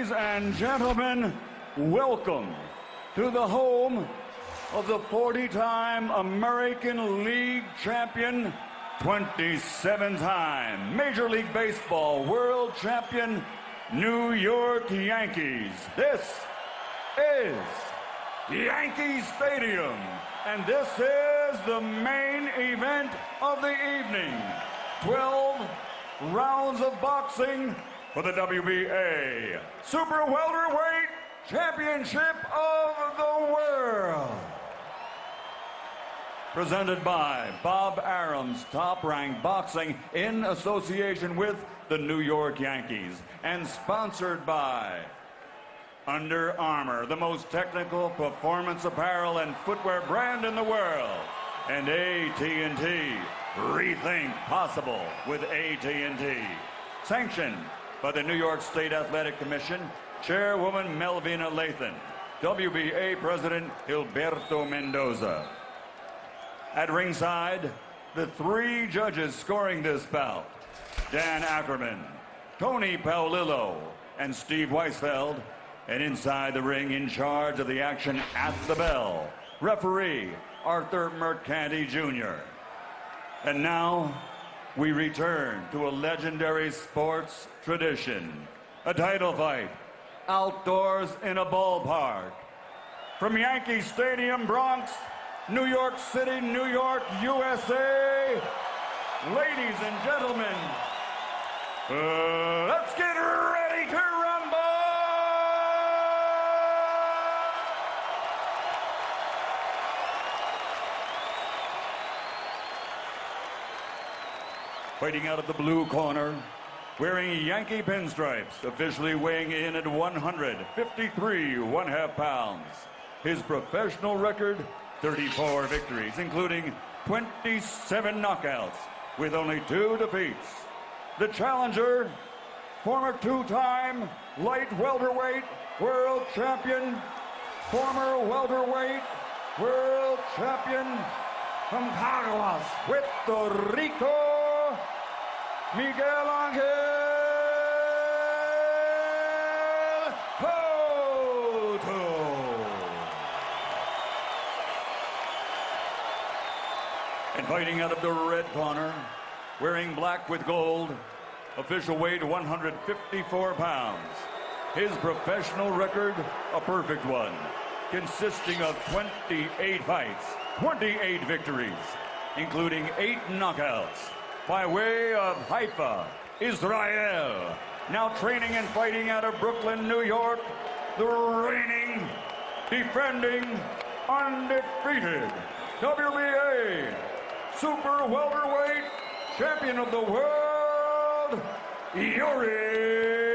Ladies and gentlemen, welcome to the home of the 40-time American League champion, 27-time Major League Baseball world champion, New York Yankees. This is Yankee Stadium, and this is the main event of the evening. 12 rounds of boxing for the WBA Super Welterweight Championship of the World. Presented by Bob Arum's Top Rank Boxing in association with the New York Yankees, and sponsored by Under Armour, the most technical performance apparel and footwear brand in the world, and AT&T. Rethink possible with AT&T. Sanctioned by the New York State Athletic Commission, Chairwoman Melvina Lathan, WBA President Gilberto Mendoza. At ringside, the three judges scoring this bout, Dan Ackerman, Tony Paolillo, and Steve Weisfeld. And inside the ring, in charge of the action at the bell, referee Arthur Mercanti Jr. And now, we return to a legendary sports tradition, a title fight outdoors in a ballpark. From Yankee Stadium, Bronx, New York City, New York, USA, ladies and gentlemen, let's get ready to rumble! Fighting out of the blue corner, wearing Yankee pinstripes, officially weighing in at 153 1/2 pounds. His professional record, 34 victories, including 27 knockouts, with only 2 defeats. The challenger, former 2-time light welterweight world champion, former welterweight world champion from Caguas, Puerto Rico, Miguel Cotto. And fighting out of the red corner, wearing black with gold, official weight 154 pounds. His professional record, a perfect one, consisting of 28 fights, 28 victories, including 8 knockouts. By way of Haifa, Israel, now training and fighting out of Brooklyn, New York, the reigning, defending, undefeated WBA Super Welterweight Champion of the World, Yuri.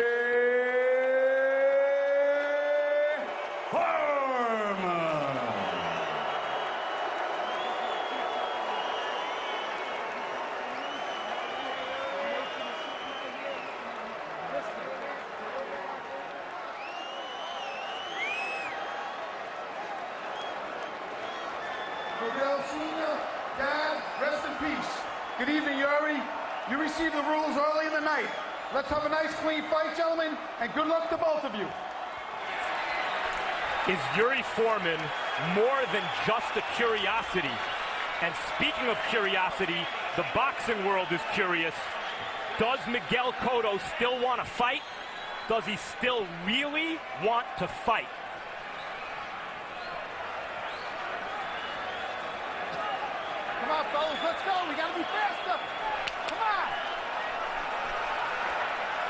Miguel Sr., Dad, rest in peace. Good evening, Yuri. You received the rules early in the night. Let's have a nice, clean fight, gentlemen, and good luck to both of you. Is Yuri Foreman more than just a curiosity? And speaking of curiosity, the boxing world is curious. Does Miguel Cotto still want to fight? Does he still really want to fight? Come on, fellas, let's go. We gotta be faster. Come on.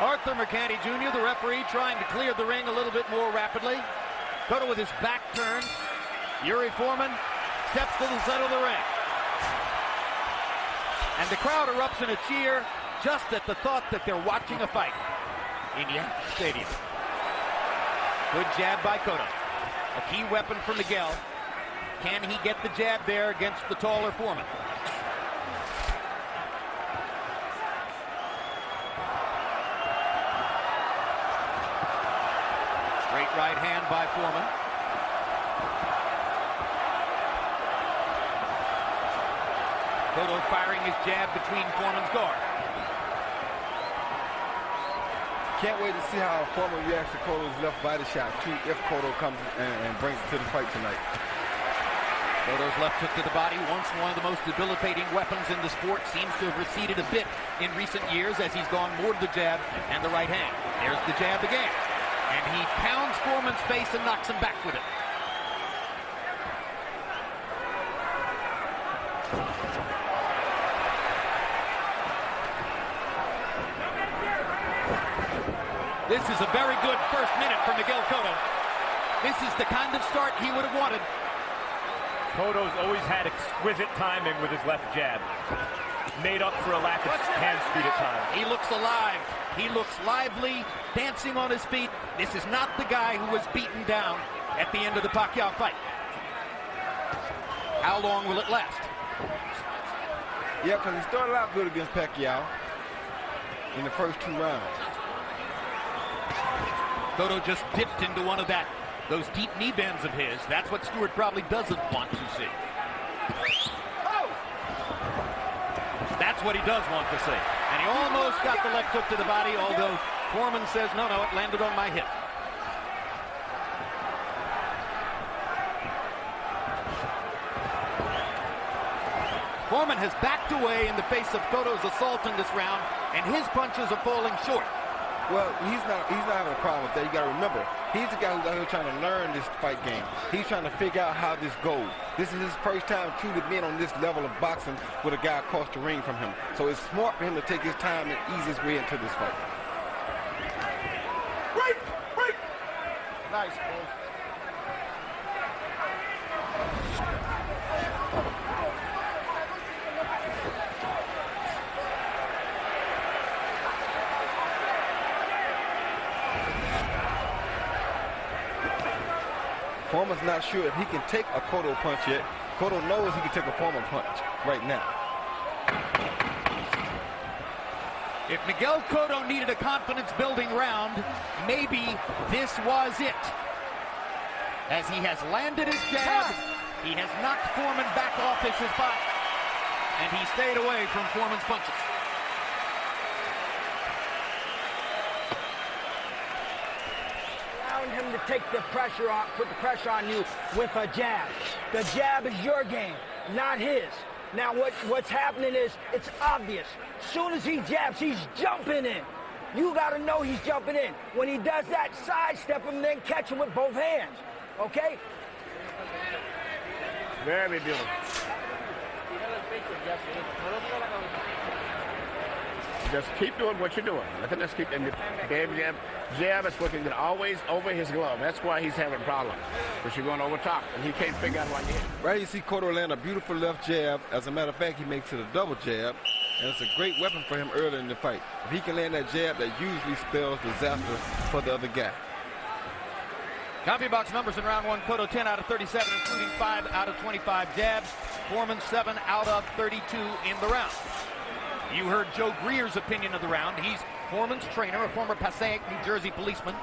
Arthur Mercanti Jr., the referee, trying to clear the ring a little bit more rapidly. Cotto with his back turned. Yuri Foreman steps to the center of the ring. And the crowd erupts in a cheer just at the thought that they're watching a fight in Yankee Stadium. Good jab by Cotto. A key weapon for Miguel. Can he get the jab there against the taller Foreman? Straight right hand by Foreman. Cotto firing his jab between Foreman's guard. Can't wait to see how Foreman reacts to Cotto's left body shot, too, if Cotto comes and brings it to the fight tonight. Cotto's left hook to the body, once one of the most debilitating weapons in the sport, seems to have receded a bit in recent years as he's gone more to the jab and the right hand. There's the jab again. And he pounds Foreman's face and knocks him back with it. This is a very good first minute for Miguel Cotto. This is the kind of start he would have wanted. Cotto's always had exquisite timing with his left jab. Made up for a lack of hand speed at times. He looks alive. He looks lively, dancing on his feet. This is not the guy who was beaten down at the end of the Pacquiao fight. How long will it last? Yeah, because he started out good against Pacquiao in the first 2 rounds. Cotto just dipped into one of those deep knee bends of his. That's what Stewart probably doesn't want to see. That's what he does want to see. And he almost got the left hook to the body, although Foreman says, no, it landed on my hip. Foreman has backed away in the face of Cotto's assault in this round, and his punches are falling short. Well, he's not having a problem with that. You got to remember, he's the guy who's out here trying to learn this fight game. He's trying to figure out how this goes. This is his first time truly being on this level of boxing with a guy across the ring from him. So it's smart for him to take his time and ease his way into this fight. Right. Nice, boy. Foreman's not sure if he can take a Cotto punch yet. Cotto knows he can take a Foreman punch right now. If Miguel Cotto needed a confidence-building round, maybe this was it. As he has landed his jab, he has knocked Foreman back off his spot, and he stayed away from Foreman's punches. Him to take the pressure on, put the pressure on you with a jab. The jab is your game, not his. Now what's happening is, it's obvious. As soon as he jabs, he's jumping in. You gotta know he's jumping in. When he does that, sidestep him, then catch him with both hands. Okay? Very beautiful. Just keep doing what you're doing. Let him just keep, and the jab is looking always over his glove. That's why he's having a problem, because you're going over top, and he can't figure out what you hit. Right, you see Cotto land a beautiful left jab. As a matter of fact, he makes it a double jab, and it's a great weapon for him early in the fight. If he can land that jab, that usually spells disaster for the other guy. Coffee box numbers in round 1, Cotto 10 out of 37, including 5 out of 25 jabs. Foreman 7 out of 32 in the round. You heard Joe Greer's opinion of the round. He's Foreman's trainer, a former Passaic, New Jersey policeman.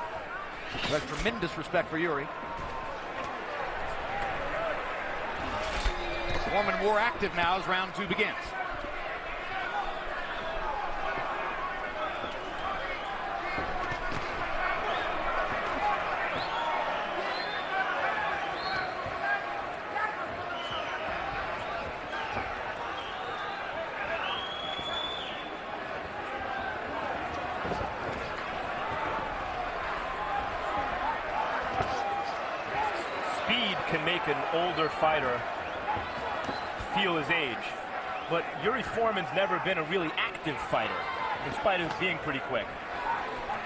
He has tremendous respect for Yuri. Foreman more active now as round 2 begins. Can make an older fighter feel his age, but Yuri Foreman's never been a really active fighter, in spite of being pretty quick.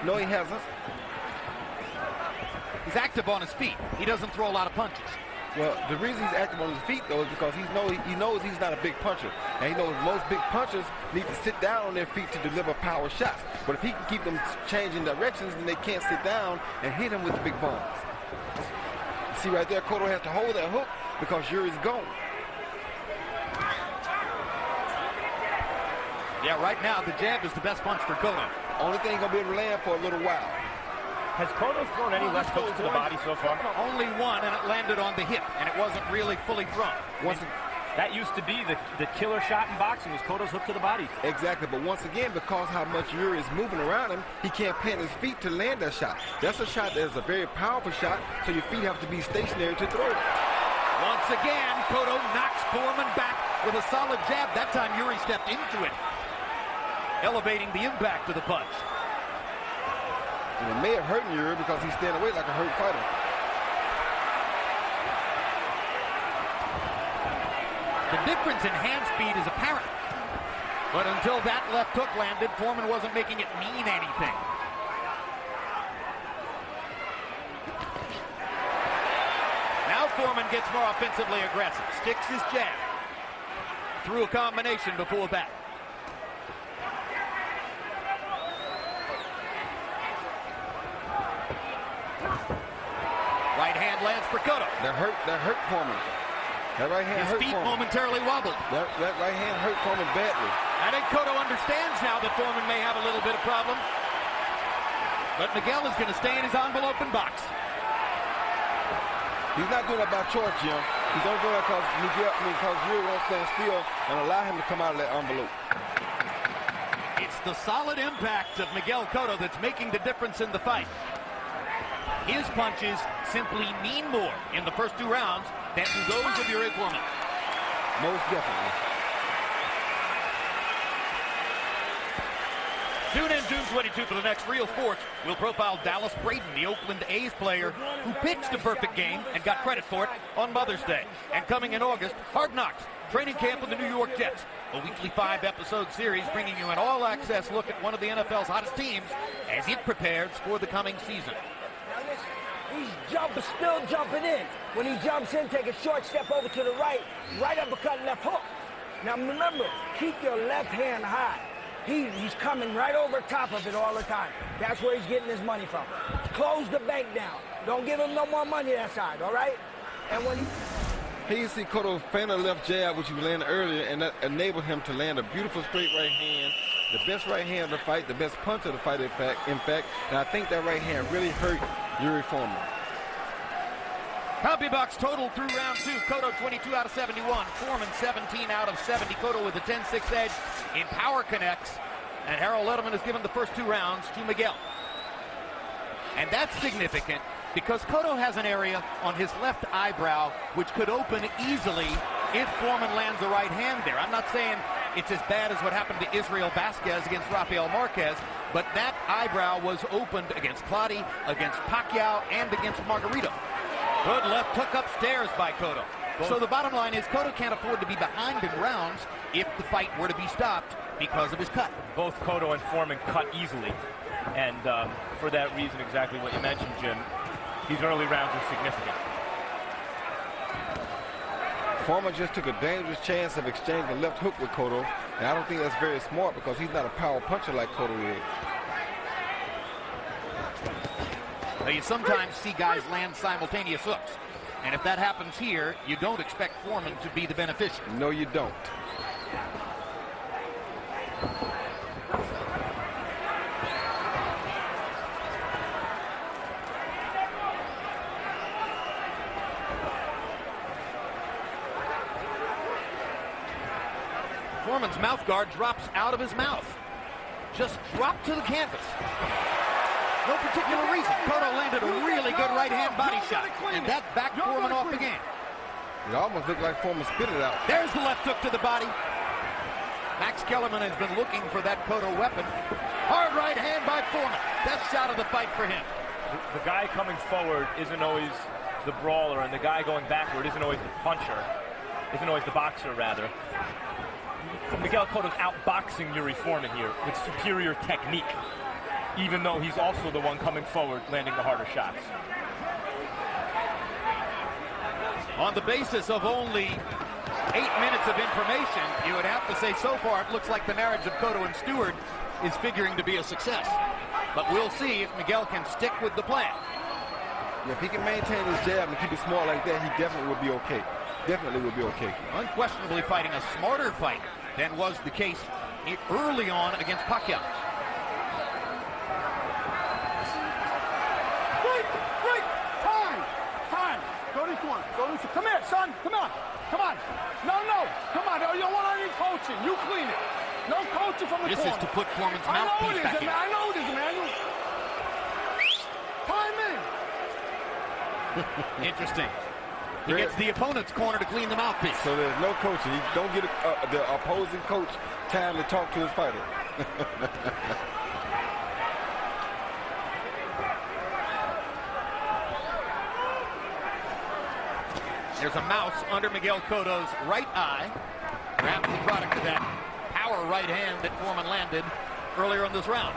No, he hasn't. He's active on his feet. He doesn't throw a lot of punches. Well, the reason he's active on his feet, though, is because he knows he's not a big puncher. And he knows most big punchers need to sit down on their feet to deliver power shots. But if he can keep them changing directions, then they can't sit down and hit him with the big bombs. See right there, Cotto has to hold that hook because Yuri's gone. Yeah, right now the jab is the best punch for Cotto. Only thing he's going to be able to land for a little while. Has Cotto thrown any left hooks to the body so far? Only one, and it landed on the hip, and it wasn't really fully thrown. That used to be the killer shot in boxing, was Cotto's hook to the body. Exactly, but once again, because how much Yuri is moving around him, he can't plant his feet to land that shot. That's a shot that is a very powerful shot, so your feet have to be stationary to throw it. Once again, Cotto knocks Foreman back with a solid jab. That time Yuri stepped into it, elevating the impact of the punch. And it may have hurt Yuri because he's standing away like a hurt fighter. The difference in hand speed is apparent. But until that left hook landed, Foreman wasn't making it mean anything. Now Foreman gets more offensively aggressive. Sticks his jab. Threw a combination before that. Right hand lands for Cotto. That hurt Foreman. That right hand hurt His feet Foreman. momentarily wobbled. That right hand hurt Foreman badly. I think Cotto understands now that Foreman may have a little bit of problem. But Miguel is going to stay in his envelope and box. He's not doing that by choice, Jim. He's only doing that because Yuri won't stand still and allow him to come out of that envelope. It's the solid impact of Miguel Cotto that's making the difference in the fight. His punches simply mean more in the first 2 rounds than those of Yuri Foreman. Most definitely. Tune in June 22 for the next Real Sports. We'll profile Dallas Braden, the Oakland A's player who pitched a perfect game and got credit for it on Mother's Day. And coming in August, Hard Knocks, training camp with the New York Jets. A weekly 5-episode series bringing you an all-access look at one of the NFL's hottest teams as it prepares for the coming season. He's still jumping in. When he jumps in, take a short step over to the right uppercut, left hook. Now remember, keep your left hand high. He's coming right over top of it all the time. That's where he's getting his money from. Close the bank down. Don't give him no more money that side, all right? And when Here you see Cotto feign a left jab, which he landed earlier, and that enabled him to land a beautiful straight right hand. The best right hand of the fight, the best punch of the fight, in fact. And I think that right hand really hurt Yuri Foreman. CompuBox total through round 2. Cotto 22 out of 71. Foreman 17 out of 70. Cotto with a 10-6 edge in power connects. And Harold Letterman has given the first 2 rounds to Miguel. And that's significant because Cotto has an area on his left eyebrow which could open easily if Foreman lands a right hand there. I'm not saying it's as bad as what happened to Israel Vasquez against Rafael Marquez, but that eyebrow was opened against Clottey, against Pacquiao, and against Margarito. Good left hook upstairs by Cotto. So the bottom line is Cotto can't afford to be behind in rounds if the fight were to be stopped because of his cut. Both Cotto and Foreman cut easily. And for that reason, exactly what you mentioned, Jim, these early rounds are significant. Foreman just took a dangerous chance of exchanging a left hook with Cotto, and I don't think that's very smart because he's not a power puncher like Cotto is. Now you sometimes see guys land simultaneous hooks, and if that happens here, you don't expect Foreman to be the beneficiary. No, you don't. Foreman's mouth guard drops out of his mouth. Just dropped to the canvas. No particular reason. Cotto landed a really good right-hand body shot, and that backed Foreman off the game. It almost looked like Foreman spit it out. There's the left hook to the body. Max Kellerman has been looking for that Cotto weapon. Hard right hand by Foreman. Best shot of the fight for him. The guy coming forward isn't always the brawler, and the guy going backward isn't always the puncher. Isn't always the boxer, rather. Miguel Cotto's outboxing Yuri Foreman here with superior technique, even though he's also the one coming forward landing the harder shots. On the basis of only 8 minutes of information, you would have to say so far it looks like the marriage of Cotto and Stewart is figuring to be a success. But we'll see if Miguel can stick with the plan. Yeah, if he can maintain his jab and keep it small like that, he definitely will be okay. Definitely will be okay. Unquestionably fighting a smarter fight than was the case early on against Pacquiao. Wait, time. Go to this one. Come here, son, come on. No, coaching. You clean it. No coaching from the corner. This is to put Foreman's mouthpiece back in. I know it is, Emmanuel. Time in. Interesting. He gets the opponent's corner to clean the mouthpiece. So there's no coaching. He don't get the opposing coach time to talk to his fighter. There's a mouse under Miguel Cotto's right eye. Perhaps the product of that power right hand that Foreman landed earlier in this round.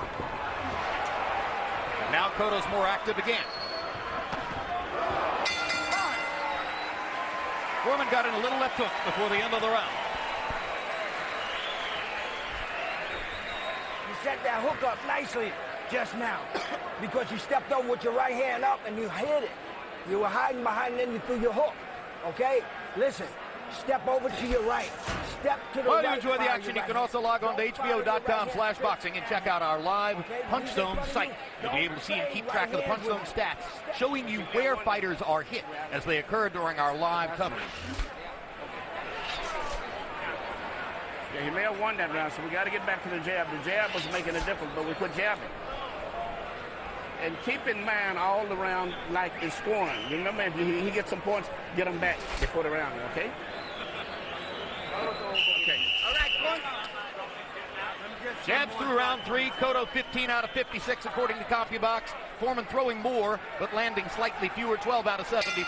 Now Cotto's more active again. Foreman got in a little left hook before the end of the round. You set that hook up nicely just now because you stepped over with your right hand up and you hit it. You were hiding behind and then you threw your hook. Okay? Listen, step over to your right. Step to the right. Well, you enjoy the action, you can also log on to HBO.com/boxing and check out our live Punch Zone site. You'll be able to see and keep track of the Punch Zone stats, showing you where fighters are hit as they occur during our live coverage. Yeah, he may have won that round, so we got to get back to the jab. The jab was making a difference, but we quit jabbing. And keep in mind all the round like is scoring. Remember, if he gets some points, get them back before the round, okay? Okay. All right, come on. Jabs through round 3. Cotto 15 out of 56 according to CompuBox. Foreman throwing more, but landing slightly fewer, 12 out of 73.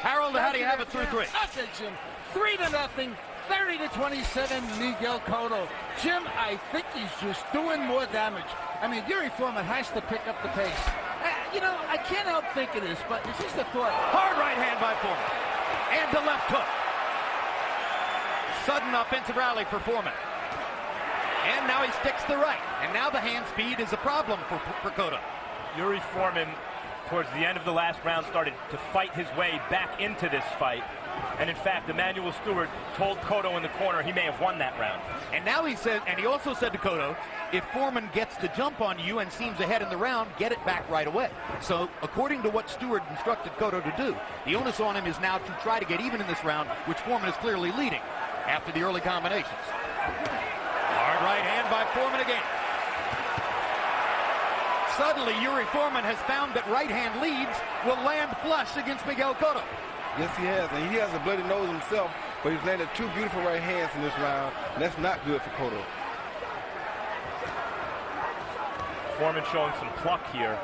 Harold, how do you have it through 3? Jim. 3-0, 30-27, Miguel Cotto. Jim, I think he's just doing more damage. I mean, Yuri Foreman has to pick up the pace. You know, I can't help thinking this, but it's just a thought. Hard right hand by Foreman. And the left hook. Sudden offensive rally for Foreman. And now he sticks the right. And now the hand speed is a problem for Cotto. Yuri Foreman, towards the end of the last round, started to fight his way back into this fight. And in fact, Emmanuel Stewart told Cotto in the corner he may have won that round. And now he said, and he also said to Cotto, if Foreman gets the jump on you and seems ahead in the round, get it back right away. So according to what Stewart instructed Cotto to do, the onus on him is now to try to get even in this round, which Foreman is clearly leading after the early combinations. Hard right hand by Foreman again. Suddenly, Yuri Foreman has found that right hand leads will land flush against Miguel Cotto. Yes, he has, and he has a bloody nose himself, but he's landed 2 beautiful right hands in this round, and that's not good for Cotto. Foreman showing some pluck here.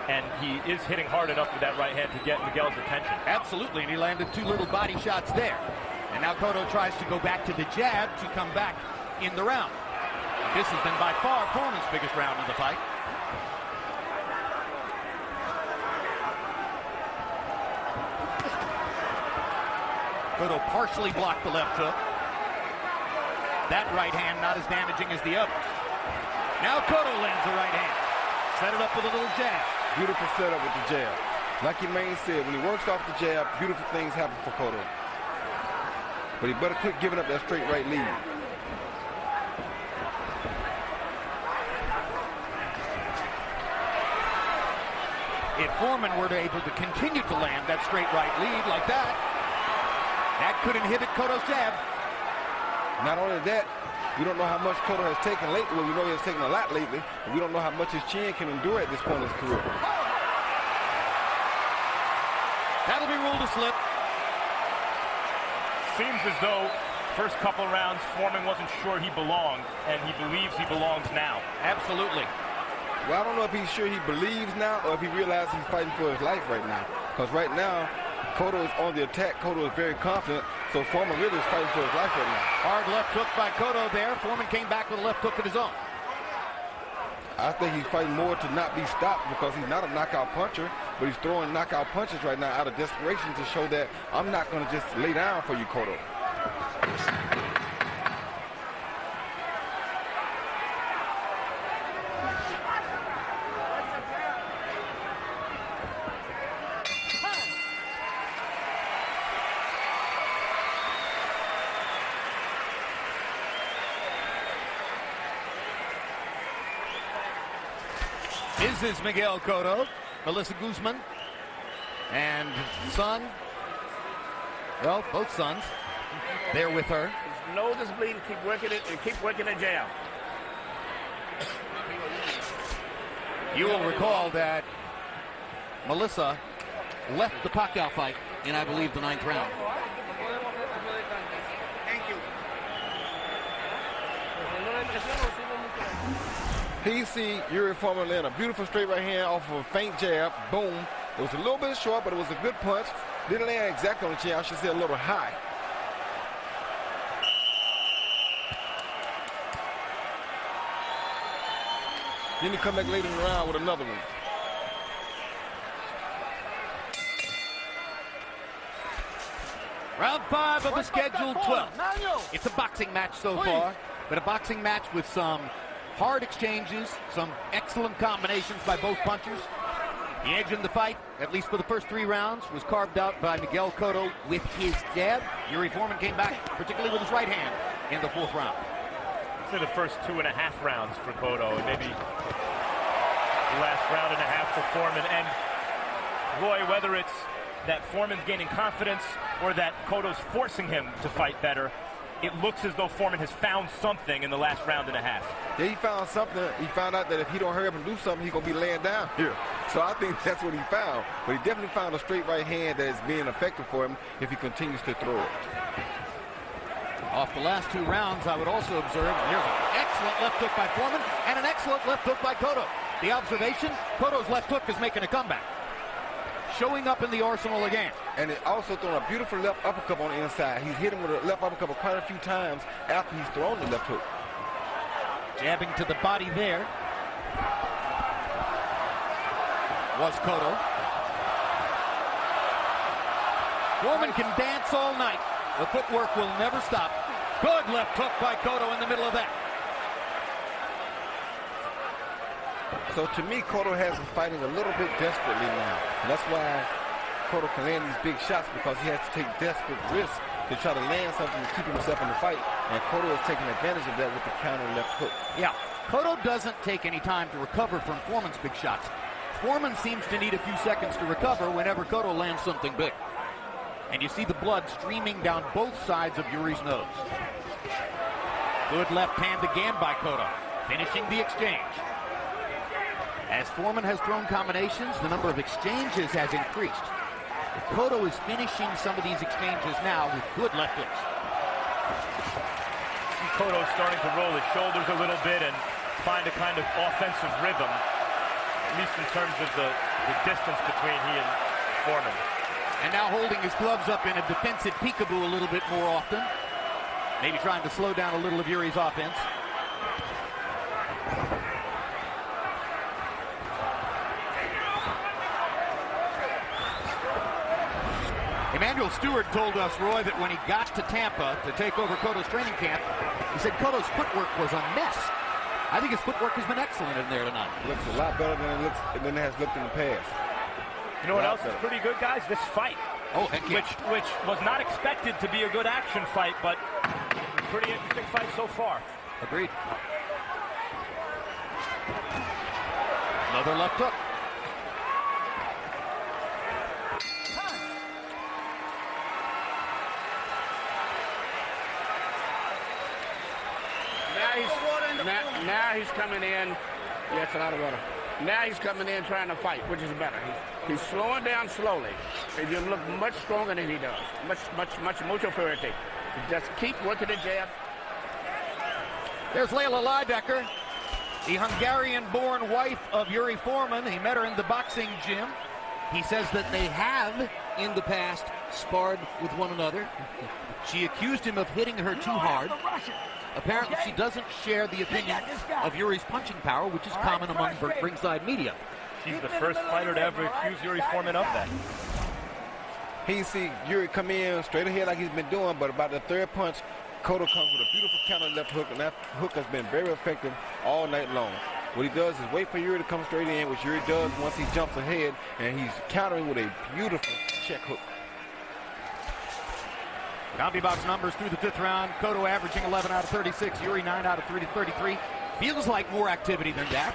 And he is hitting hard enough with that right hand to get Miguel's attention. Absolutely, and he landed 2 little body shots there. And now Cotto tries to go back to the jab to come back in the round. This has been by far Foreman's biggest round in the fight. Cotto partially blocked the left hook. That right hand not as damaging as the other. Now Cotto lands the right hand. Set it up with a little jab. Beautiful setup with the jab. Like Emaine said, when he works off the jab, beautiful things happen for Cotto. But he better quit giving up that straight right lead. If Foreman were able to continue to land that straight right lead like that, that could inhibit Cotto's jab. Not only that, we don't know how much Cotto has taken lately. Well, we know he has taken a lot lately, but we don't know how much his chin can endure at this point in his career. That'll be ruled a slip. Seems as though first couple rounds Foreman wasn't sure he belonged, and he believes he belongs now. Absolutely. Well, I don't know if he's sure he believes now or if he realizes he's fighting for his life right now. Because right now, Cotto is on the attack. Cotto is very confident, so Foreman really is fighting for his life right now. Hard left hook by Cotto there. Foreman came back with a left hook of his own. I think he's fighting more to not be stopped because he's not a knockout puncher, but he's throwing knockout punches right now out of desperation to show that I'm not going to just lay down for you, Cotto. This is Miguel Cotto, Melissa Guzman, and son, well, both sons, there with her. nose is bleeding, keep working it, and keep working the jab. You will recall that Melissa left the Pacquiao fight in, I believe, the 9th round. Thank you. Here you see Yuri Foreman land a beautiful straight right hand off of a faint jab. Boom. It was a little bit short, but it was a good punch. Didn't land exactly on the chin. I should say a little high. Then he come back later in the round with another one. Round 5 of the scheduled 12. It's a boxing match so far, but a boxing match with some hard exchanges, some excellent combinations by both punchers. The edge in the fight, at least for the first 3 rounds, was carved out by Miguel Cotto with his jab. Yuri Foreman came back, particularly with his right hand, in the 4th round. These are the first 2.5 rounds for Cotto, and maybe the last round and a half for Foreman. And Roy, whether it's that Foreman's gaining confidence or that Cotto's forcing him to fight better, it looks as though Foreman has found something in the last round and a half. Yeah, he found something. He found out that if he don't hurry up and do something, he's going to be laying down here. So I think that's what he found. But he definitely found a straight right hand that is being effective for him if he continues to throw it. Off the last 2 rounds, I would also observe here's an excellent left hook by Foreman and an excellent left hook by Cotto. The observation, Cotto's left hook is making a comeback. Showing up in the arsenal again. And it also thrown a beautiful left uppercut on the inside. He's hit him with a left uppercut quite a few times after he's thrown the left hook. Jabbing to the body there was Cotto. Foreman can dance all night. The footwork will never stop. Good left hook by Cotto in the middle of that. So to me, Cotto has him fighting a little bit desperately now. And that's why Cotto can land these big shots, because he has to take desperate risks to try to land something to keep himself in the fight. And Cotto is taking advantage of that with the counter left hook. Yeah, Cotto doesn't take any time to recover from Foreman's big shots. Foreman seems to need a few seconds to recover whenever Cotto lands something big. And you see the blood streaming down both sides of Yuri's nose. Good left hand again by Cotto, finishing the exchange. As Foreman has thrown combinations, the number of exchanges has increased. Cotto is finishing some of these exchanges now with good left hooks. Cotto starting to roll his shoulders a little bit and find a kind of offensive rhythm, at least in terms of the distance between he and Foreman. And now holding his gloves up in a defensive peekaboo a little bit more often. Maybe trying to slow down a little of Yuri's offense. Emmanuel Stewart told us, Roy, that when he got to Tampa to take over Cotto's training camp, he said Cotto's footwork was a mess. I think his footwork has been excellent in there tonight. Looks a lot better than it has looked in the past. You know what else is pretty good, guys? This fight. Oh, heck yeah. Which was not expected to be a good action fight, but pretty interesting fight so far. Agreed. Another left hook. Now he's coming in. Yeah, it's a lot of water. Now he's coming in trying to fight, which is better. He's slowing down slowly. And you look much stronger than he does. Much authority. Just keep working the jab. There's Layla Lidecker, the Hungarian-born wife of Yuri Foreman. He met her in the boxing gym. He says that they have, in the past, sparred with one another. She accused him of hitting her too hard. Apparently, she doesn't share the opinion of Yuri's punching power, which is common among ringside media. She's the first fighter to ever accuse Yuri Foreman of that. He see Yuri come in straight ahead like he's been doing, but about the 3rd punch, Cotto comes with a beautiful counter left hook, and that hook has been very effective all night long. What he does is wait for Yuri to come straight in, which Yuri does once he jumps ahead, and he's countering with a beautiful check hook. CompuBox numbers through the 5th round. Cotto averaging 11 out of 36. Yuri 9 out of 33. Feels like more activity than that.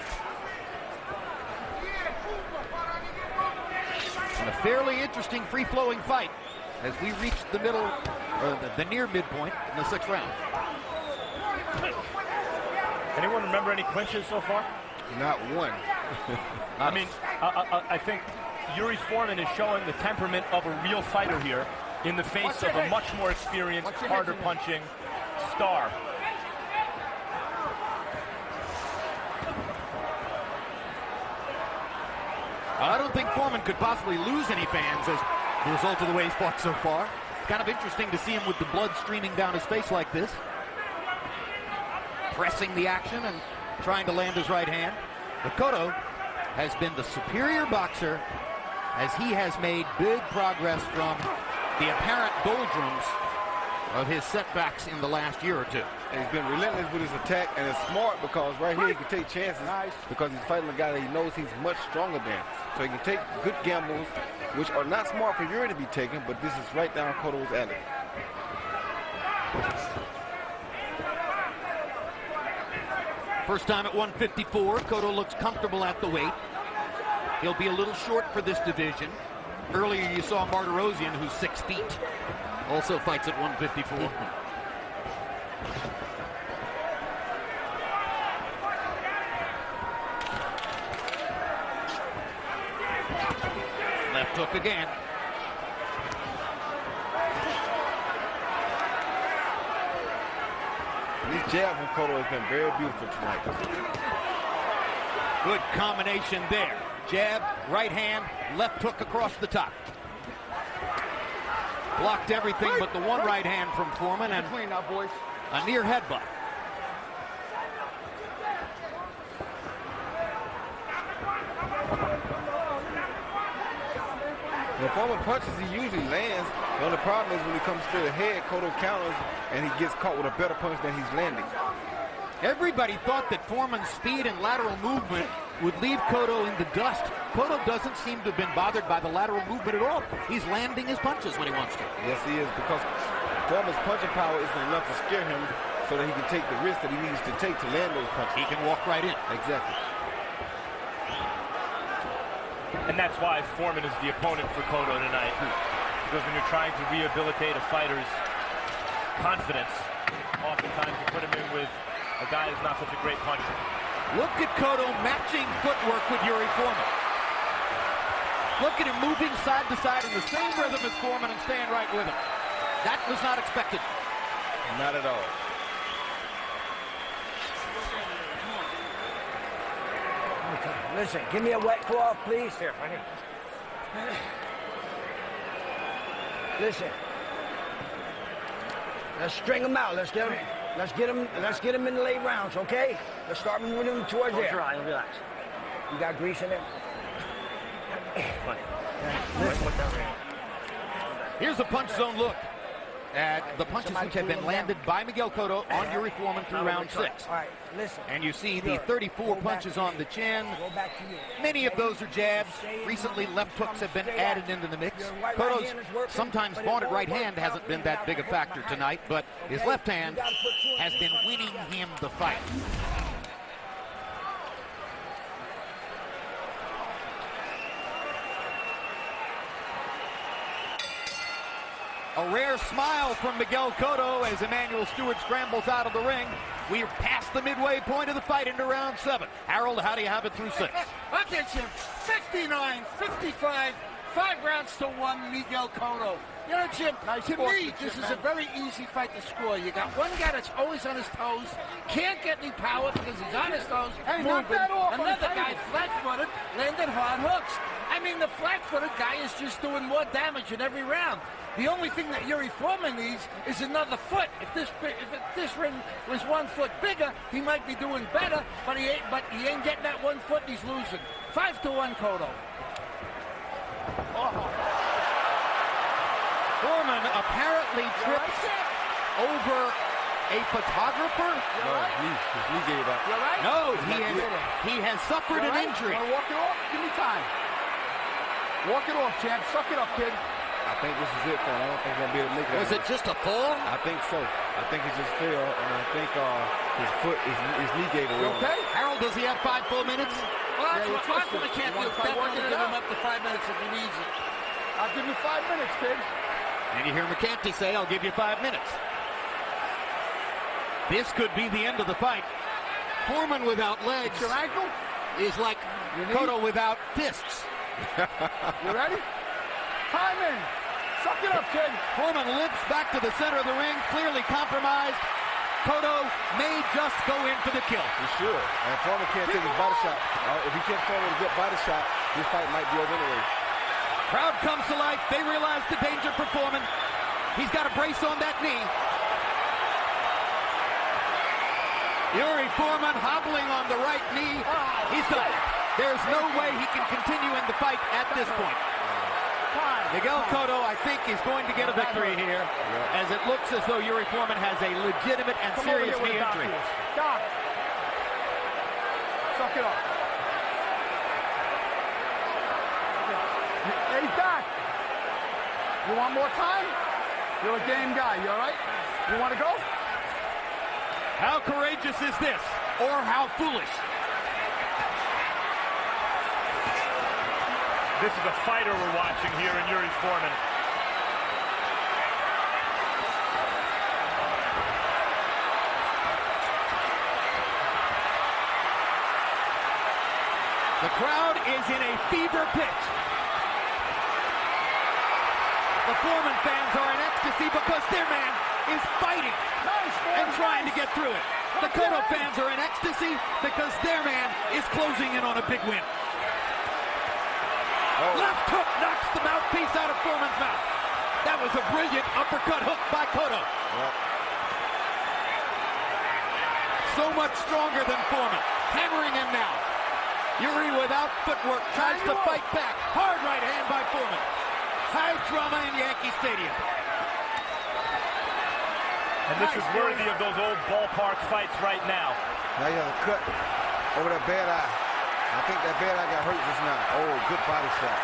And a fairly interesting free-flowing fight as we reach the middle the near midpoint in the 6th round. Anyone remember any clinches so far? Not one. I mean, I think Yuri Foreman is showing the temperament of a real fighter here in the face of a much more experienced, harder punching star. I don't think Foreman could possibly lose any fans as the result of the way he's fought so far. It's kind of interesting to see him with the blood streaming down his face like this. Pressing the action and trying to land his right hand. But Cotto has been the superior boxer as he has made big progress from the apparent doldrums of his setbacks in the last year or two. And he's been relentless with his attack, and it's smart because right here he can take chances because he's fighting a guy that he knows he's much stronger than. So he can take good gambles, which are not smart for Yuri to be taken, but this is right down Cotto's alley. First time at 154, Cotto looks comfortable at the weight. He'll be a little short for this division. Earlier you saw Martirosyan, who's 6 feet, also fights at 154. Left hook again. This jab from Cotto has been very beautiful tonight. Good combination there. Jab, right hand, left hook across the top. Blocked everything but the one right hand from Foreman and a near headbutt. When Foreman punches, he usually lands. The only problem is when he comes straight ahead, Cotto counters, and he gets caught with a better punch than he's landing. Everybody thought that Foreman's speed and lateral movement would leave Cotto in the dust. Cotto doesn't seem to have been bothered by the lateral movement at all. He's landing his punches when he wants to. Yes, he is, because Foreman's punching power isn't enough to scare him so that he can take the risk that he needs to take to land those punches. He can walk right in. Exactly. And that's why Foreman is the opponent for Cotto tonight. Because when you're trying to rehabilitate a fighter's confidence, oftentimes you put him in with a guy who's not such a great puncher. Look at Cotto matching footwork with Yuri Foreman. Look at him moving side to side in the same rhythm as Foreman and staying right with him. That was not expected. Not at all. Listen, give me a wet cloth, please. Here, right here. Listen. Let's string them out. Let's get them in the late rounds, okay? Let's start moving them towards there. Close your eye and relax. You got grease in there? Here's a punch zone look at the punches which have been landed by Miguel Cotto on Yuri Foreman through round 6. All right, listen. And you see the 34 punches on the chin. Many of those are jabs. Recently, left hooks have been added into the mix. Cotto's sometimes vaunted right hand hasn't been that big a factor tonight, but his left hand has been winning him the fight. A rare smile from Miguel Cotto as Emmanuel Stewart scrambles out of the ring. We are past the midway point of the fight into round 7. Harold, how do you have it through 6? Okay, Jim. 59, 55, 5 rounds to 1, Miguel Cotto. You know, Jim, to me, this is a very easy fight to score. You got one guy that's always on his toes, can't get any power because he's on his toes, moving. Another guy, flat-footed, landed hard hooks. I mean, the flat-footed guy is just doing more damage in every round. The only thing that Yuri Foreman needs is another foot. If this ring was 1 foot bigger, he might be doing better, but he ain't getting that 1 foot, and he's losing. 5-1 Cotto. Foreman apparently trips over a photographer. No, his knee gave out. No, he has suffered an injury. Walk it off. Give me time. Walk it off, champ. Suck it up, kid. I think this is it for him. I don't think he's going to be able to make it. Was it just a fall? I think so. I think he just fell, and I think his foot, his knee gave away. Okay? Harold, does he have 5 full minutes? Well, that's what Arthur can't do. Definitely give him up to 5 minutes if he needs it. I'll give you 5 minutes, kid. And you hear McCanty say, I'll give you 5 minutes. This could be the end of the fight. Foreman without legs. Your ankle? Is like Cotto without fists. You ready? Time in. Suck it up, kid. Foreman limps back to the center of the ring, clearly compromised. Cotto may just go in for the kill. He should. And Foreman can't take his body shot. If he can't throw with a good body shot, this fight might be over anyway. Crowd comes to life. They realize the danger for Foreman. He's got a brace on that knee. Yuri Foreman hobbling on the right knee. He's done. There's no way he can continue in the fight at this point. Miguel Cotto, I think, is going to get a victory here, as it looks as though Yuri Foreman has a legitimate and serious knee injury. Stop. Suck it up. Hey, Doc. You want more time? You're a game guy. You all right? You want to go? How courageous is this, or how foolish? This is a fighter we're watching here in Yuri Foreman. The crowd is in a fever pitch. The Foreman fans are in ecstasy because their man is fighting and trying to get through it. The Cotto fans are in ecstasy because their man is closing in on a big win. Left hook knocks the mouthpiece out of Foreman's mouth. That was a brilliant uppercut hook by Cotto. So much stronger than Foreman. Hammering him now. Yuri without footwork tries to fight back. Hard right hand by Foreman. High drama in Yankee Stadium. And this is worthy of those old ballpark fights right now. Now you have a cut over that bad eye. I think that bad eye got hurt just now. Oh, good body shot.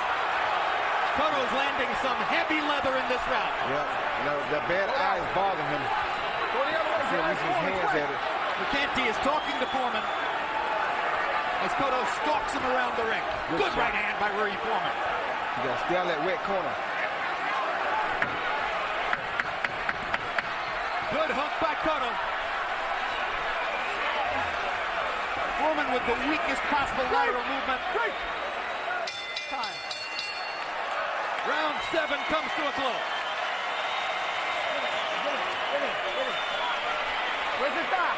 Cotto's landing some heavy leather in this round. Yeah, you know, that bad eye is bothering him. See him using his hands at it. McCanty is talking to Foreman as Cotto stalks him around the ring. Good right hand by Yuri Foreman. You got to stay on that wet corner. Good hook by Cotto. Foreman with the weakest possible lateral movement. Time. Round 7 comes to a close. Where's the stop?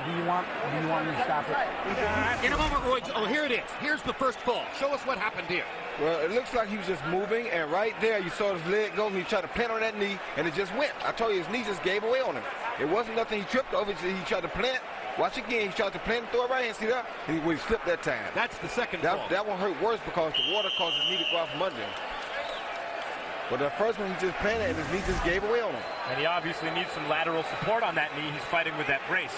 Do you want me to stop it? In a moment, Roy. Oh, here it is. Here's the first fall. Show us what happened here. Well, it looks like he was just moving, and right there you saw his leg go. He tried to plant on that knee, and it just went. I told you, his knee just gave away on him. It wasn't nothing he tripped over. He tried to plant. Watch again. He tried to plant and throw it right hand. See that? He slipped that time. That's the second fall. That one hurt worse because the water caused his knee to go out from under him. But the first one, he just planted, and his knee just gave away on him. And he obviously needs some lateral support on that knee. He's fighting with that brace.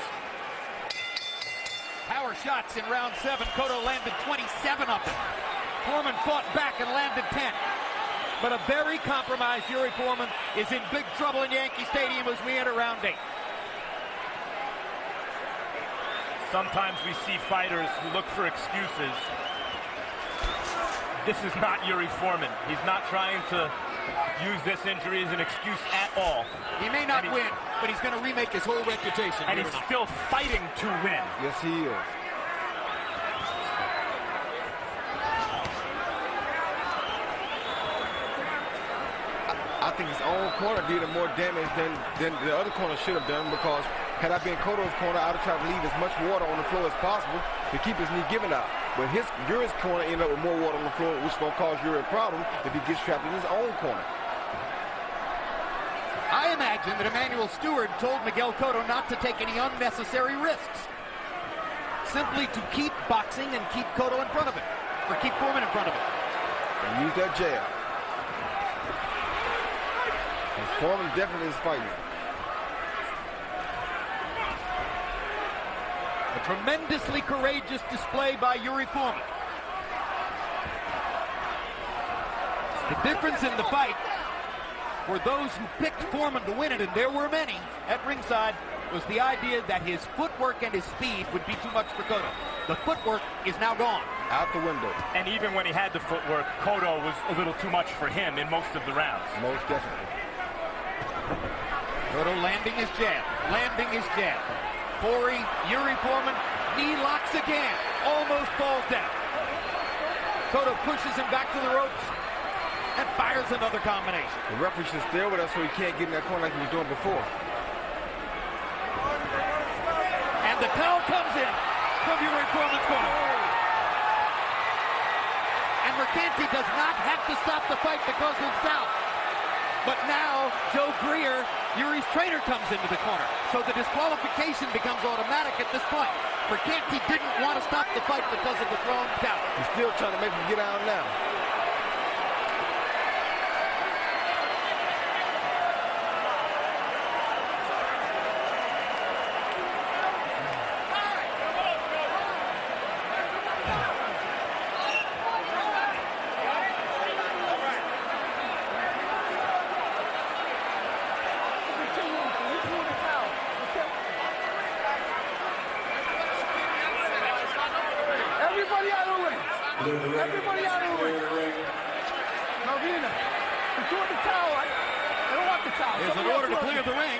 Power shots in round 7. Cotto landed 27 of them. Foreman fought back and landed 10. But a very compromised Yuri Foreman is in big trouble in Yankee Stadium as we enter round 8. Sometimes we see fighters who look for excuses. This is not Yuri Foreman. He's not trying to use this injury as an excuse at all. He may not win, but he's going to remake his whole reputation. And he's still fighting to win. Yes, he is. I think his own corner did him more damage than the other corner should have done, because had I been Cotto's corner, I would have tried to leave as much water on the floor as possible to keep his knee giving out. But Yuri's corner ended up with more water on the floor, which is going to cause Yuri a problem if he gets trapped in his own corner. I imagine that Emmanuel Stewart told Miguel Cotto not to take any unnecessary risks. Simply to keep boxing and keep Cotto in front of him, or keep Foreman in front of him. And use that jab. And Foreman definitely is fighting. A tremendously courageous display by Yuri Foreman. difference in the fight for those who picked Foreman to win it, and there were many at ringside, was the idea that his footwork and his speed would be too much for Cotto. The footwork is now gone. Out the window. And even when he had the footwork, Cotto was a little too much for him in most of the rounds. Most definitely. Cotto landing his jab, landing his jab. Yuri Foreman, knee locks again, almost falls down. Cotto pushes him back to the ropes and fires another combination. The referee should stay with us so he can't get in that corner like he was doing before. And the towel comes in from Yuri Foreman's corner. And Mercanti does not have to stop the fight because of the towel. But now, Joe Greer, Yuri's trainer, comes into the corner. So the disqualification becomes automatic at this point. Mercanti didn't want to stop the fight because of the thrown towel. He's still trying to make him get out now. Everybody out of the ring. Everybody out of the ring. Malvina, you're doing the towel. I don't want the towel. There's an order to clear the ring.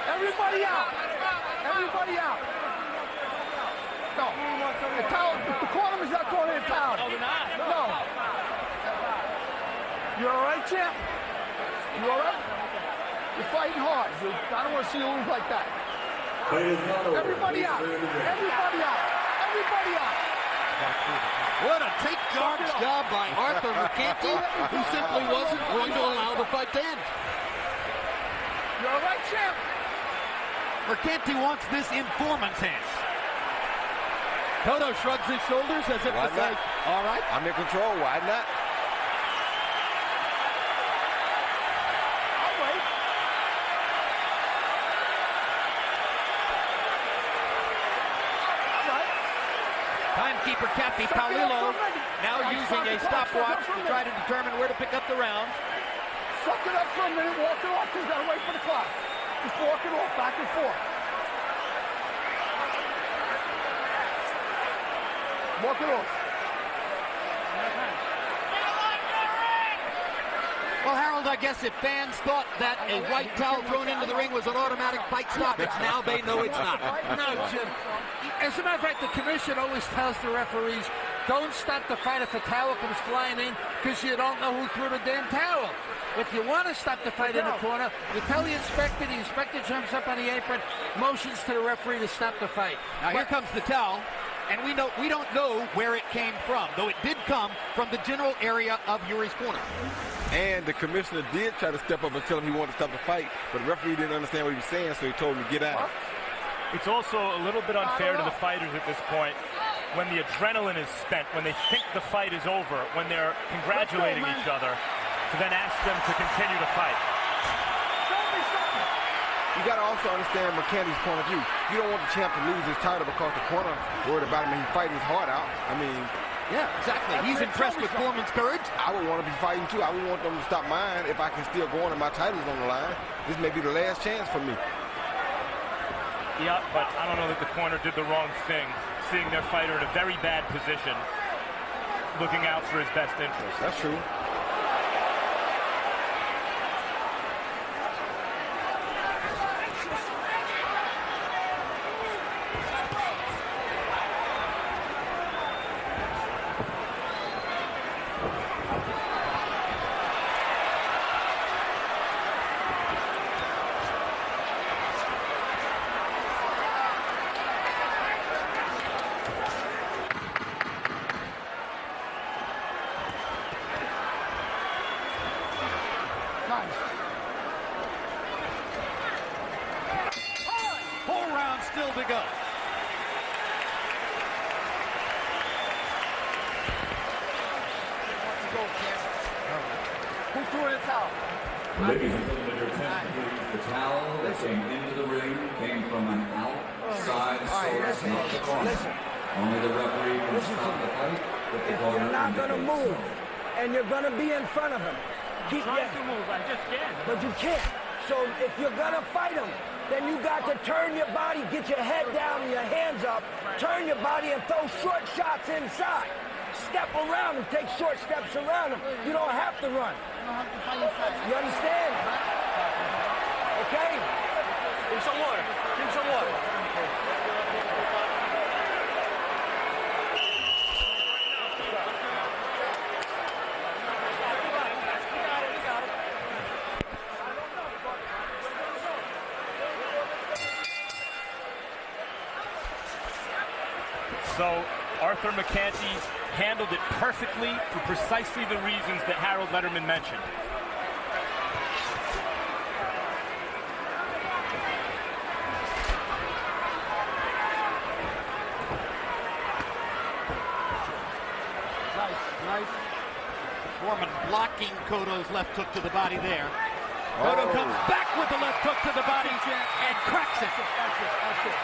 Everybody out. Everybody out. No. The towel, the cornerman's not throwing in a towel. No, they're not. No. You all right, champ? You all right? You're fighting hard. I don't want to see you lose like that. Everybody out. Everybody out. Everybody out. What a take-charge job by Arthur Mercanti, who simply wasn't going to allow the fight to end. You all right, champ? Mercanti wants this in Foreman's hands. Cotto shrugs his shoulders as if to say, all right. I'm in control. Why not? I'll wait. Timekeeper Cappy Paolillo now using a stopwatch to try to determine where to pick up the round. Suck it up for a minute, walk it off, you gotta wait for the clock. Just walk it off, back and forth. Walk it off. Well, Harold, I guess if fans thought that a white towel thrown into the ring was an automatic fight stoppage, now they know it's not. No, Jim. As a matter of fact, the commission always tells the referees, don't stop the fight if a towel comes flying in because you don't know who threw the damn towel. If you want to stop the fight in the corner, you tell the inspector jumps up on the apron, motions to the referee to stop the fight. Now here comes the towel, and we don't know where it came from, though it did come from the general area of Yuri's corner. And the commissioner did try to step up and tell him he wanted to stop the fight, but the referee didn't understand what he was saying, so he told him to get out. It's also a little bit unfair to the fighters at this point when the adrenaline is spent, when they think the fight is over, when they're congratulating each other, to then ask them to continue to fight. You got to also understand Mercanti's point of view. You don't want the champ to lose his title because the corner worried about him and he's fighting his heart out. I mean, yeah, exactly. He's impressed with Foreman's courage. I would want to be fighting too. I would want them to stop mine if I can still go on and my title's on the line. This may be the last chance for me. Yeah, but I don't know that the corner did the wrong thing, seeing their fighter in a very bad position, looking out for his best interest. That's true. Still to go. Who threw in the towel? Ladies and gentlemen, your attention please. The towel that came into the ring came from an outside source, not the corner. Only the referee can stop the fight If you're not going to move and you're going to be in front of him, keep trying to move, I just can't. But you can't. So if you're going to fight him, then you got to turn your body, get your head down and your hands up, turn your body and throw short shots inside. Step around him, take short steps around him. You don't have to run. You understand? Okay? Give some water. Give some water. So Arthur McCanty handled it perfectly for precisely the reasons that Harold Letterman mentioned. Nice. Foreman blocking Cotto's left hook to the body there. Cotto comes back with the left hook to the body and cracks it. That's it.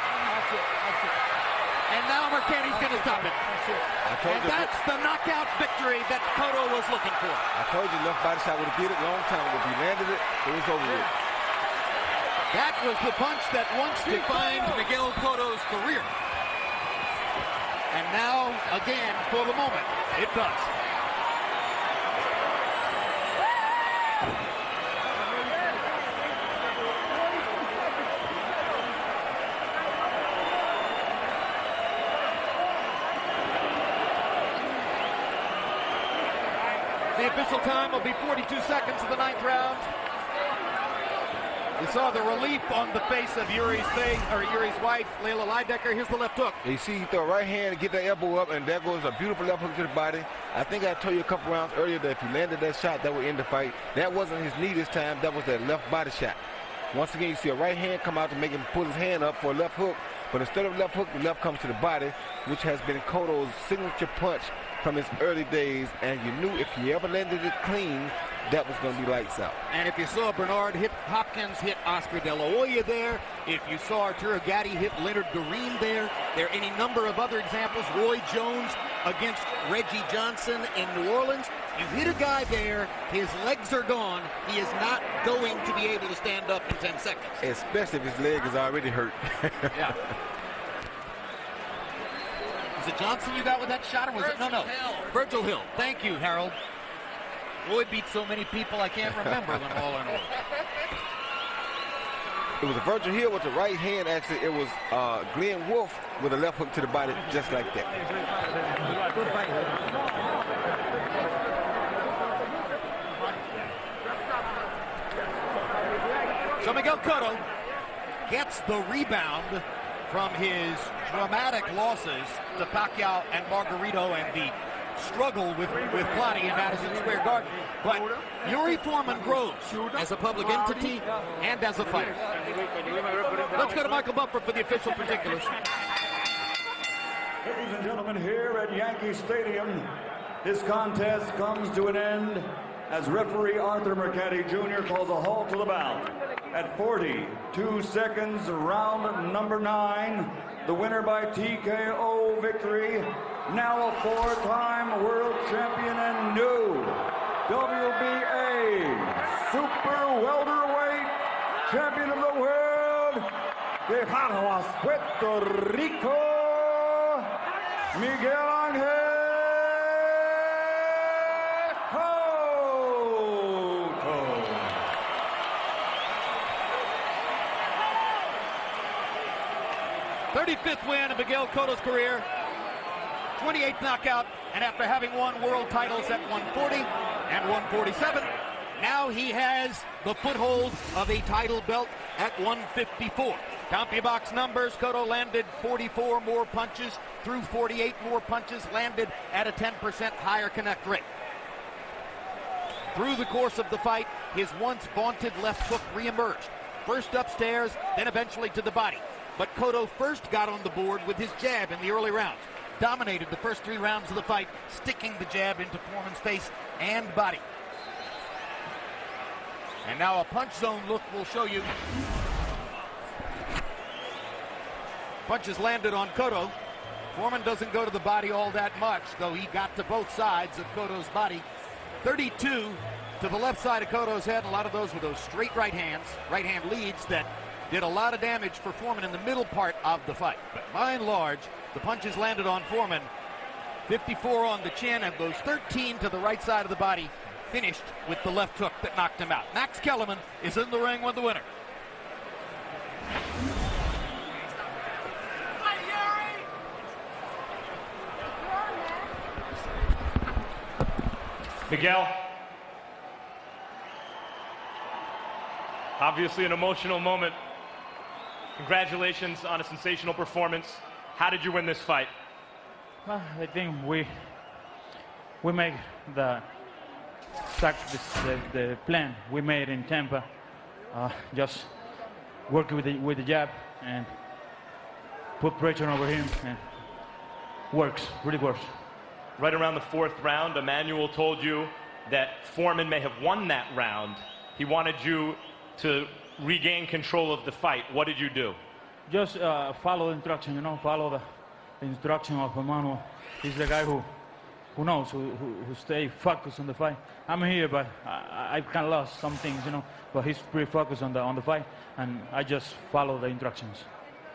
And now McCanty's going to stop it. And that's the knockout victory that Cotto was looking for. I told you left body shot would have did it a long time ago. If he landed it, it was over with. That was the punch that once defined Miguel Cotto's career. And now, again, for the moment, it does. The official time will be 42 seconds of the 9th round. You saw the relief on the face of Yuri's wife, Layla Leidecker. Here's the left hook. You see, he throw a right hand and get that elbow up, and there goes a beautiful left hook to the body. I think I told you a couple rounds earlier that if he landed that shot, that would end the fight. That wasn't his knee this time. That was that left body shot. Once again, you see a right hand come out to make him pull his hand up for a left hook, but instead of left hook, the left comes to the body, which has been Cotto's signature punch from his early days, and you knew if he ever landed it clean, that was going to be lights out. And if you saw Bernard Hopkins hit Oscar De La Hoya there, if you saw Arturo Gatti hit Leonard Green there are any number of other examples. Roy Jones against Reggie Johnson in New Orleans. You hit a guy there, his legs are gone. He is not going to be able to stand up in 10 seconds. Especially if his leg is already hurt. Yeah. Was it Johnson you got with that shot, or was it? No. Virgil Hill. Thank you, Harold. Roy beat so many people I can't remember them all in all. It was a Virgil Hill with the right hand, actually. It was Glenn Wolfe with a left hook to the body, just like that. So Miguel Cotto gets the rebound from his dramatic losses to Pacquiao and Margarito and the struggle with Plotty in Madison Square Garden. But Yuri Foreman grows as a public entity and as a fighter. Let's go to Michael Buffer for the official particulars. Ladies and gentlemen, here at Yankee Stadium, this contest comes to an end as referee Arthur McCanty Jr. calls a halt to the bout. At 42 seconds, round number 9, the winner by TKO victory, now a 4-time world champion and new WBA super welterweight champion of the world, Tejanos, Puerto Rico, Miguel Angel Cotto. 35th win of Miguel Cotto's career, 28th knockout, and after having won world titles at 140 and 147, now he has the foothold of a title belt at 154. CompuBox numbers, Cotto landed 44 more punches, threw 48 more punches, landed at a 10% higher connect rate. Through the course of the fight, his once vaunted left hook reemerged. First upstairs, then eventually to the body. But Cotto first got on the board with his jab in the early rounds. Dominated the first 3 rounds of the fight, sticking the jab into Foreman's face and body. And now a punch zone look will show you. Punches landed on Cotto. Foreman doesn't go to the body all that much, though he got to both sides of Cotto's body. 32 to the left side of Cotto's head. A lot of those were those straight right hand leads that did a lot of damage for Foreman in the middle part of the fight. But by and large, the punches landed on Foreman. 54 on the chin, and those 13 to the right side of the body finished with the left hook that knocked him out. Max Kellerman is in the ring with the winner. Miguel, obviously an emotional moment. Congratulations on a sensational performance. How did you win this fight? Well, I think we make the plan we made in Tampa. Just work with the jab and put pressure over him, and works, really works. Right around the fourth round, Emmanuel told you that Foreman may have won that round. He wanted you to regain control of the fight. What did you do? Just follow the instruction, follow the instruction of Emmanuel. He's the guy who knows, who stay focused on the fight. I'm here, but I kind of lost some things, but he's pretty focused on the fight, and I just follow the instructions.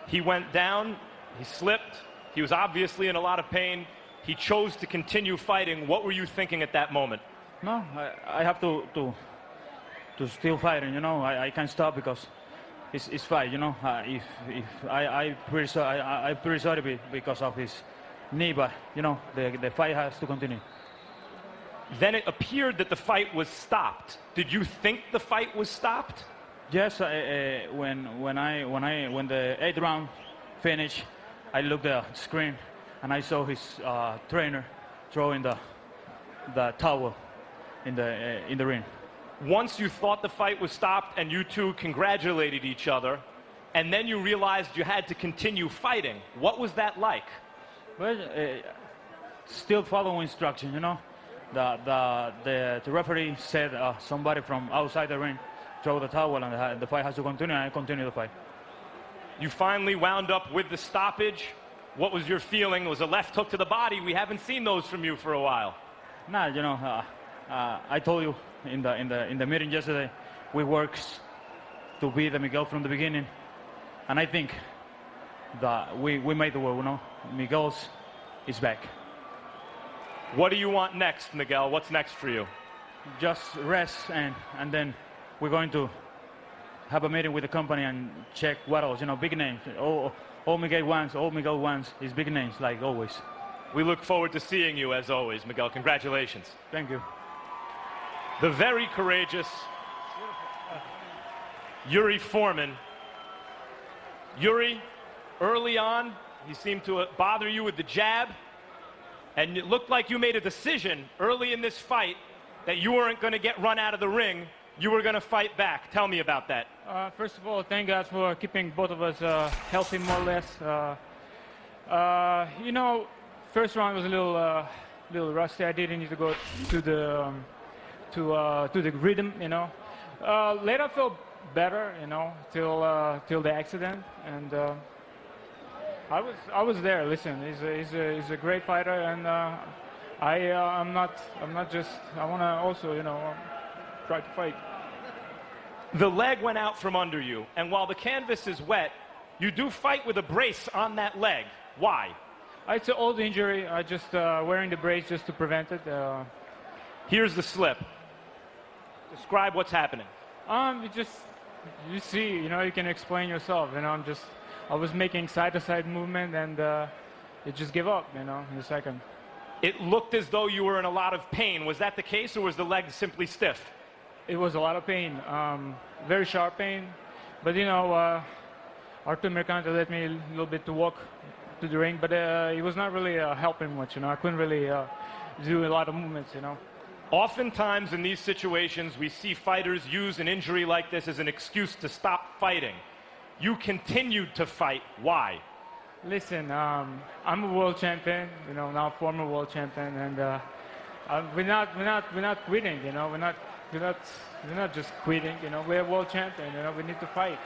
He went down, he slipped, he was obviously in a lot of pain. He chose to continue fighting. What were you thinking at that moment? No, I have to still fighting. I can't stop because it's fight. If I pretty sorry because of his knee, but the fight has to continue. Then it appeared that the fight was stopped. Did you think the fight was stopped? Yes. When the 8th round finished, I looked at the screen. And I saw his trainer throwing the towel in the ring. Once you thought the fight was stopped and you two congratulated each other, and then you realized you had to continue fighting. What was that like? Well, still following instruction, The referee said somebody from outside the ring throw the towel and the fight has to continue, and I continue the fight. You finally wound up with the stoppage. What was your feeling? It was a left hook to the body. We haven't seen those from you for a while. Nah, I told you in the meeting yesterday, we worked to beat the Miguel from the beginning, and I think that we made the work. Miguel's is back. What do you want next, Miguel? What's next for you? Just rest, and then we're going to have a meeting with the company and check what else. Big names. All Miguel wants is big names, like always. We look forward to seeing you, as always, Miguel. Congratulations. Thank you. The very courageous Yuri Foreman. Yuri, early on, he seemed to bother you with the jab, and it looked like you made a decision early in this fight that you weren't going to get run out of the ring. You were going to fight back. Tell me about that. First of all, thank God for keeping both of us healthy, more or less. First round was a little rusty. I didn't need to go to the rhythm. Later I felt better. Till the accident, and I was there. Listen, he's a great fighter, and I'm not just. I want to also try to fight. The leg went out from under you, and while the canvas is wet, you do fight with a brace on that leg. Why? It's an old injury. I just wearing the brace just to prevent it. Here's the slip. Describe what's happening. You see, you can explain yourself. I was making side-to-side movement, and it just gave up, in a second. It looked as though you were in a lot of pain. Was that the case, or was the leg simply stiff? It was a lot of pain, very sharp pain. But, Artur Mercante let me a little bit to walk to the ring, but it was not really helping much, I couldn't really do a lot of movements, Oftentimes in these situations, we see fighters use an injury like this as an excuse to stop fighting. You continued to fight. Why? Listen, I'm a world champion, now former world champion, and we're not quitting, we're not just quitting, we're a world champion, we need to fight,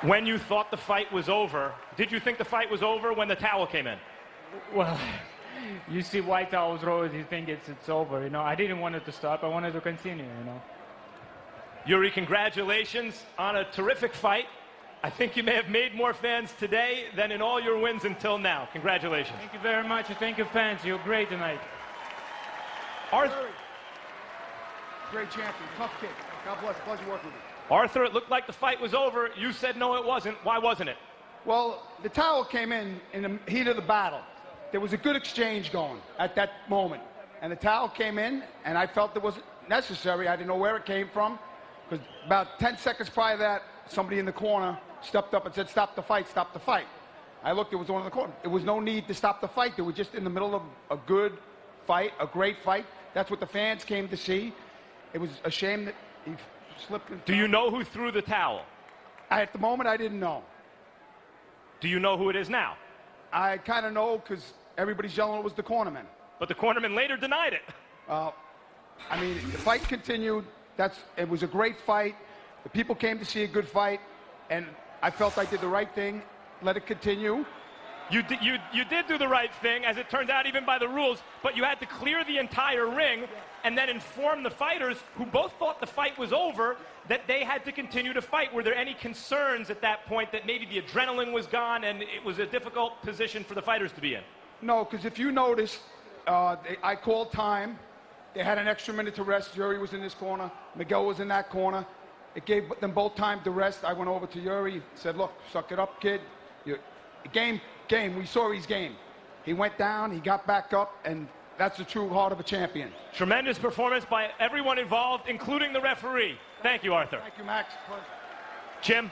When you thought the fight was over, did you think the fight was over when the towel came in? Well, you see white towels rolled, you think it's over. You know, I didn't want it to stop. I wanted to continue. You know. Yuri, congratulations on a terrific fight. I think you may have made more fans today than in all your wins until now. Congratulations. Thank you very much. Thank you, fans. You're great tonight. Arthur. Great champion. Tough kid. God bless. Pleasure working with you. Arthur, it looked like the fight was over. You said no, it wasn't. Why wasn't it? Well, the towel came in the heat of the battle. There was a good exchange going at that moment. And the towel came in, and I felt it wasn't necessary. I didn't know where it came from. Because about 10 seconds prior to that, somebody in the corner stepped up and said, stop the fight, stop the fight. I looked, it was one in the corner. There was no need to stop the fight. They were just in the middle of a good fight, a great fight. That's what the fans came to see. It was a shame that he slipped. Do you know who threw the towel? At the moment, I didn't know. Do you know who it is now? I kind of know because everybody's yelling it was the cornerman. But the cornerman later denied it. I mean, the fight continued. It was a great fight. The people came to see a good fight, and I felt I did the right thing. Let it continue. You did do the right thing, as it turned out, even by the rules, but you had to clear the entire ring and then inform the fighters, who both thought the fight was over, that they had to continue to fight. Were there any concerns at that point that maybe the adrenaline was gone and it was a difficult position for the fighters to be in? No, because if you noticed, I called time. They had an extra minute to rest. Yuri was in this corner. Miguel was in that corner. It gave them both time to rest. I went over to Yuri, said, look, suck it up, kid. Game. We saw his game. He went down, he got back up, and that's the true heart of a champion. Tremendous performance by everyone involved, including the referee. Thank you, Arthur. Thank you, Max. Jim,